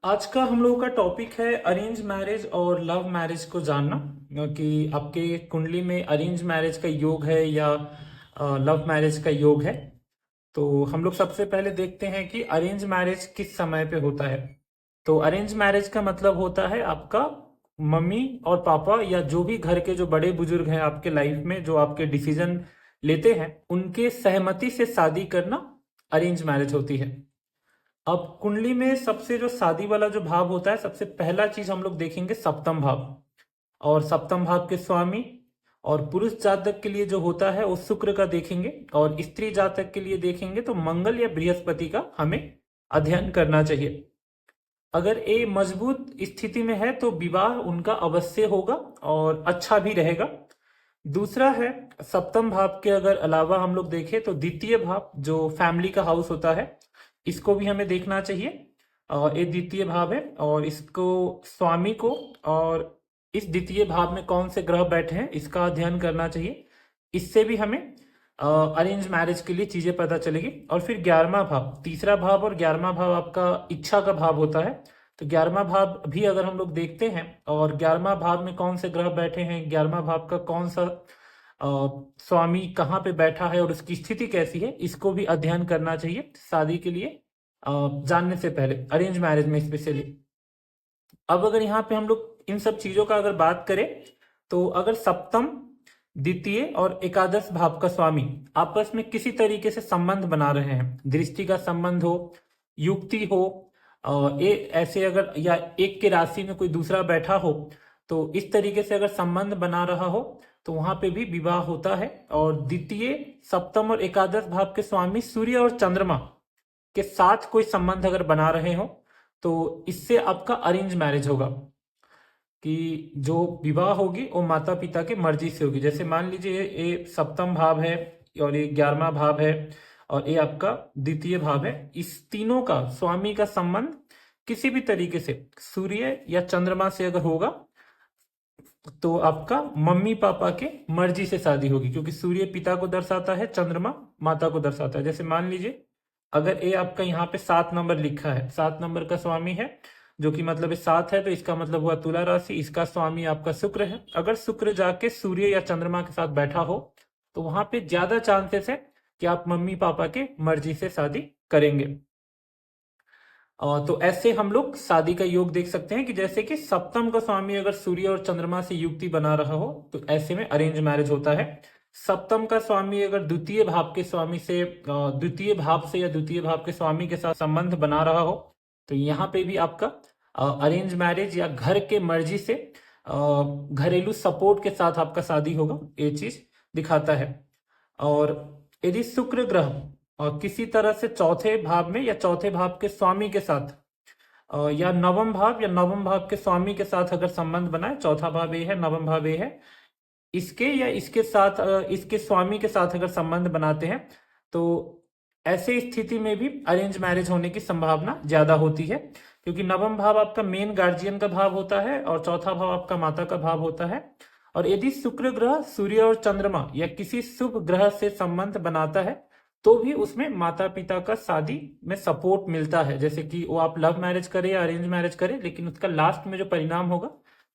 आज का हम लोगों का टॉपिक है अरेंज मैरिज और लव मैरिज को जानना कि आपके कुंडली में अरेंज मैरिज का योग है या लव मैरिज का योग है। तो हम लोग सबसे पहले देखते हैं कि अरेंज मैरिज किस समय पे होता है। तो अरेंज मैरिज का मतलब होता है आपका मम्मी और पापा या जो भी घर के जो बड़े बुजुर्ग हैं आपके लाइफ में, जो आपके डिसीजन लेते हैं, उनके सहमति से शादी करना अरेंज मैरिज होती है। अब कुंडली में सबसे जो शादी वाला जो भाव होता है, सबसे पहला चीज हम लोग देखेंगे सप्तम भाव। और सप्तम भाव के स्वामी और पुरुष जातक के लिए जो होता है वो शुक्र का देखेंगे, और स्त्री जातक के लिए देखेंगे तो मंगल या बृहस्पति का हमें अध्ययन करना चाहिए। अगर ये मजबूत स्थिति में है तो विवाह उनका अवश्य होगा और अच्छा भी रहेगा। दूसरा है सप्तम भाव के अगर अलावा हम लोग देखें तो द्वितीय भाव जो फैमिली का हाउस होता है, इसको भी हमें देखना चाहिए। ये द्वितीय भाव है और इसको स्वामी को और इस द्वितीय भाव में कौन से ग्रह बैठे हैं इसका अध्ययन करना चाहिए। इससे भी हमें अरेंज मैरिज के लिए चीजें पता चलेगी। और फिर 11वां भाव, तीसरा भाव और 11वां भाव आपका इच्छा का भाव होता है। तो 11वां भाव भी अगर हम लोग देखते हैं और 11वां भाव में कौन से ग्रह बैठे हैं, 11वां भाव का कौन सा स्वामी कहाँ पे बैठा है और उसकी स्थिति कैसी है, इसको भी अध्ययन करना चाहिए शादी के लिए जानने से पहले, अरेंज मैरिज में स्पेशली। अब अगर यहाँ पे हम लोग इन सब चीजों का अगर बात करें तो अगर सप्तम, द्वितीय और एकादश भाव का स्वामी आपस में किसी तरीके से संबंध बना रहे हैं, दृष्टि का संबंध हो, युक्ति हो, ये ऐसे अगर या एक के राशि में कोई दूसरा बैठा हो, तो इस तरीके से अगर संबंध बना रहा हो तो वहां पे भी विवाह होता है। और द्वितीय, सप्तम और एकादश भाव के स्वामी सूर्य और चंद्रमा के साथ कोई संबंध अगर बना रहे हो तो इससे आपका अरेंज मैरिज होगा कि जो विवाह होगी वो माता पिता की मर्जी से होगी। जैसे मान लीजिए ये सप्तम भाव है और ये 11वां भाव है और ये आपका द्वितीय भाव है, इस तीनों का स्वामी का संबंध किसी भी तरीके से सूर्य या चंद्रमा से अगर होगा तो आपका मम्मी पापा के मर्जी से शादी होगी, क्योंकि सूर्य पिता को दर्शाता है, चंद्रमा माता को दर्शाता है। जैसे मान लीजिए अगर ये आपका यहाँ पे 7 नंबर लिखा है, 7 नंबर का स्वामी है, जो कि मतलब 7 है तो इसका मतलब हुआ तुला राशि, इसका स्वामी आपका शुक्र है। अगर शुक्र जाके सूर्य या चंद्रमा के साथ बैठा हो तो वहां पे ज्यादा चांसेस है कि आप मम्मी पापा के मर्जी से शादी करेंगे। तो ऐसे हम लोग शादी का योग देख सकते हैं कि जैसे कि सप्तम का स्वामी अगर सूर्य और चंद्रमा से युक्ति बना रहा हो तो ऐसे में अरेंज मैरिज होता है। सप्तम का स्वामी अगर द्वितीय भाव के स्वामी से, द्वितीय भाव से या द्वितीय भाव के स्वामी के साथ संबंध बना रहा हो तो यहाँ पे भी आपका अरेंज मैरिज या घर के मर्जी से घरेलू सपोर्ट के साथ आपका शादी होगा, ये चीज दिखाता है। और यदि शुक्र ग्रह और किसी तरह से चौथे भाव में या चौथे भाव के स्वामी के साथ या नवम भाव या नवम भाव के स्वामी के साथ अगर संबंध बनाए, चौथा भाव ये है, नवम भाव ये है, इसके या इसके साथ इसके स्वामी के साथ अगर संबंध बनाते हैं तो ऐसे स्थिति में भी अरेंज मैरिज होने की संभावना ज्यादा होती है, क्योंकि नवम भाव आपका मेन गार्जियन का भाव होता है और चौथा भाव आपका माता का भाव होता है। और यदि शुक्र ग्रह सूर्य और चंद्रमा या किसी शुभ ग्रह से संबंध बनाता है तो भी उसमें माता पिता का शादी में सपोर्ट मिलता है। जैसे कि वो आप लव मैरिज करें या अरेंज मैरिज करें, लेकिन उसका लास्ट में जो परिणाम होगा,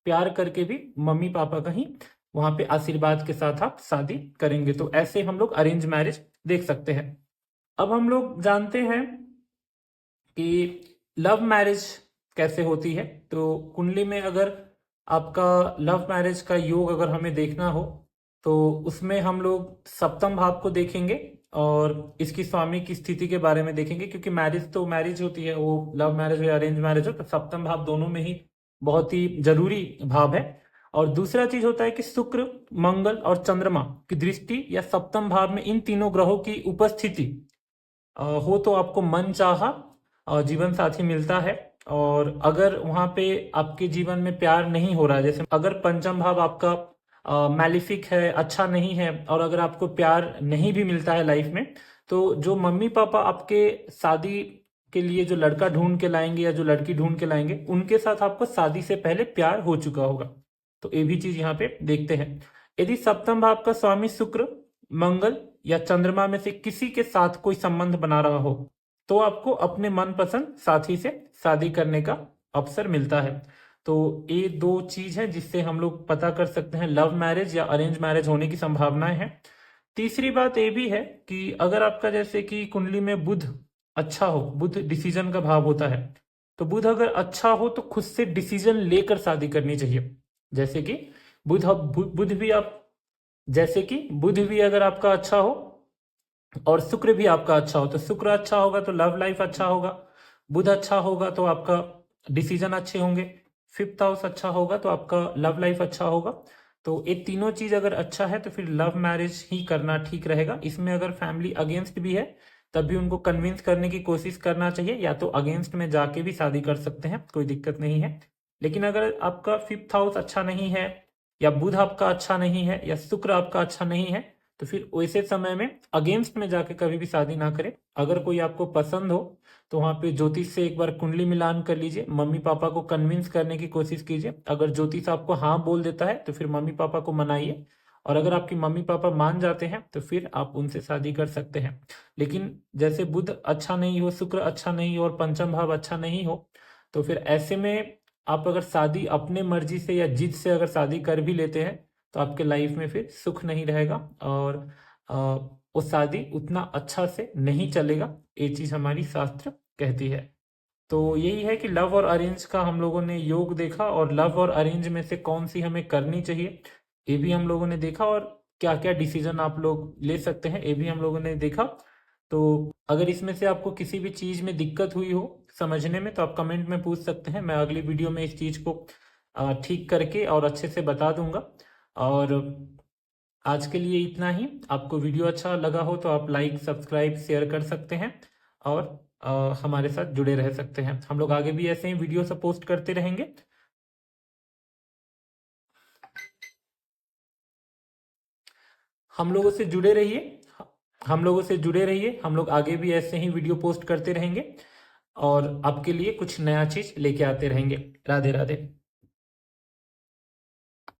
प्यार करके भी मम्मी पापा का ही वहां पे आशीर्वाद के साथ आप शादी करेंगे। तो ऐसे हम लोग अरेंज मैरिज देख सकते हैं। अब हम लोग जानते हैं कि लव मैरिज कैसे होती है। तो कुंडली में अगर आपका लव मैरिज का योग अगर हमें देखना हो तो उसमें हम लोग सप्तम भाव को देखेंगे और इसकी स्वामी की स्थिति के बारे में देखेंगे, क्योंकि मैरिज तो मैरिज होती है, वो लव मैरिज हो या अरेंज मैरिज हो, तो सप्तम भाव दोनों में ही बहुत ही जरूरी भाव है। और दूसरा चीज होता है कि शुक्र, मंगल और चंद्रमा की दृष्टि या सप्तम भाव में इन तीनों ग्रहों की उपस्थिति हो तो आपको मन चाहा जीवन साथी मिलता है। और अगर वहां पे आपके जीवन में प्यार नहीं हो रहा है, जैसे अगर पंचम भाव आपका मैलिफिक है, अच्छा नहीं है, और अगर आपको प्यार नहीं भी मिलता है लाइफ में, तो जो मम्मी पापा आपके शादी के लिए जो लड़का ढूंढ के लाएंगे या जो लड़की ढूंढ के लाएंगे, उनके साथ आपको शादी से पहले प्यार हो चुका होगा। तो ये भी चीज यहाँ पे देखते हैं। यदि सप्तम भाव का स्वामी शुक्र, मंगल या चंद्रमा में से किसी के साथ कोई संबंध बना रहा हो तो आपको अपने मनपसंद साथी से शादी करने का अवसर मिलता है। तो ये दो चीज है जिससे हम लोग पता कर सकते हैं लव मैरिज या अरेंज मैरिज होने की संभावनाएं हैं। तीसरी बात ये भी है कि अगर आपका जैसे कि कुंडली में बुध अच्छा हो, बुध डिसीजन का भाव होता है, तो बुध अगर अच्छा हो तो खुद से डिसीजन लेकर शादी करनी चाहिए। जैसे कि बुध भी आप, जैसे कि बुध भी अगर आपका अच्छा हो और शुक्र भी आपका अच्छा हो, तो शुक्र अच्छा होगा तो लव लाइफ अच्छा होगा, बुध अच्छा होगा तो आपका डिसीजन अच्छे होंगे, फिफ्थ हाउस अच्छा होगा तो आपका लव लाइफ अच्छा होगा। तो ये तीनों चीज अगर अच्छा है तो फिर लव मैरिज ही करना ठीक रहेगा। इसमें अगर फैमिली अगेंस्ट भी है तब भी उनको कन्विंस करने की कोशिश करना चाहिए, या तो अगेंस्ट में जाके भी शादी कर सकते हैं, कोई दिक्कत नहीं है। लेकिन अगर आपका फिफ्थ हाउस अच्छा नहीं है, या बुध आपका अच्छा नहीं है, या शुक्र आपका अच्छा नहीं है, तो फिर वैसे समय में अगेंस्ट में जाके कभी भी शादी ना करें। अगर कोई आपको पसंद हो तो वहां पे ज्योतिष से एक बार कुंडली मिलान कर लीजिए, मम्मी पापा को कन्विंस करने की कोशिश कीजिए। अगर ज्योतिष आपको हाँ बोल देता है तो फिर मम्मी पापा को मनाइए, और अगर आपकी मम्मी पापा मान जाते हैं तो फिर आप उनसे शादी कर सकते हैं। लेकिन जैसे बुध अच्छा नहीं हो, शुक्र अच्छा नहीं हो और पंचम भाव अच्छा नहीं हो, तो फिर ऐसे में आप अगर शादी अपने मर्जी से या जिद से अगर शादी कर भी लेते हैं तो आपके लाइफ में फिर सुख नहीं रहेगा, और वो शादी उतना अच्छा से नहीं चलेगा। ये चीज हमारी शास्त्र कहती है। तो यही है कि लव और अरेंज का हम लोगों ने योग देखा, और लव और अरेंज में से कौन सी हमें करनी चाहिए ये भी हम लोगों ने देखा, और क्या क्या डिसीजन आप लोग ले सकते हैं ये भी हम लोगों ने देखा। तो अगर इसमें से आपको किसी भी चीज में दिक्कत हुई हो समझने में तो आप कमेंट में पूछ सकते हैं, मैं अगली वीडियो में इस चीज को ठीक करके और अच्छे से बता दूंगा। और आज के लिए इतना ही। आपको वीडियो अच्छा लगा हो तो आप लाइक सब्सक्राइब शेयर कर सकते हैं, और हमारे साथ जुड़े रह सकते हैं। हम लोग आगे भी ऐसे ही वीडियो से पोस्ट करते रहेंगे। हम लोगों से जुड़े रहिए, हम लोगों से जुड़े रहिए, हम लोग आगे भी ऐसे ही वीडियो पोस्ट करते रहेंगे और आपके लिए कुछ नया चीज लेके आते रहेंगे। राधे राधे।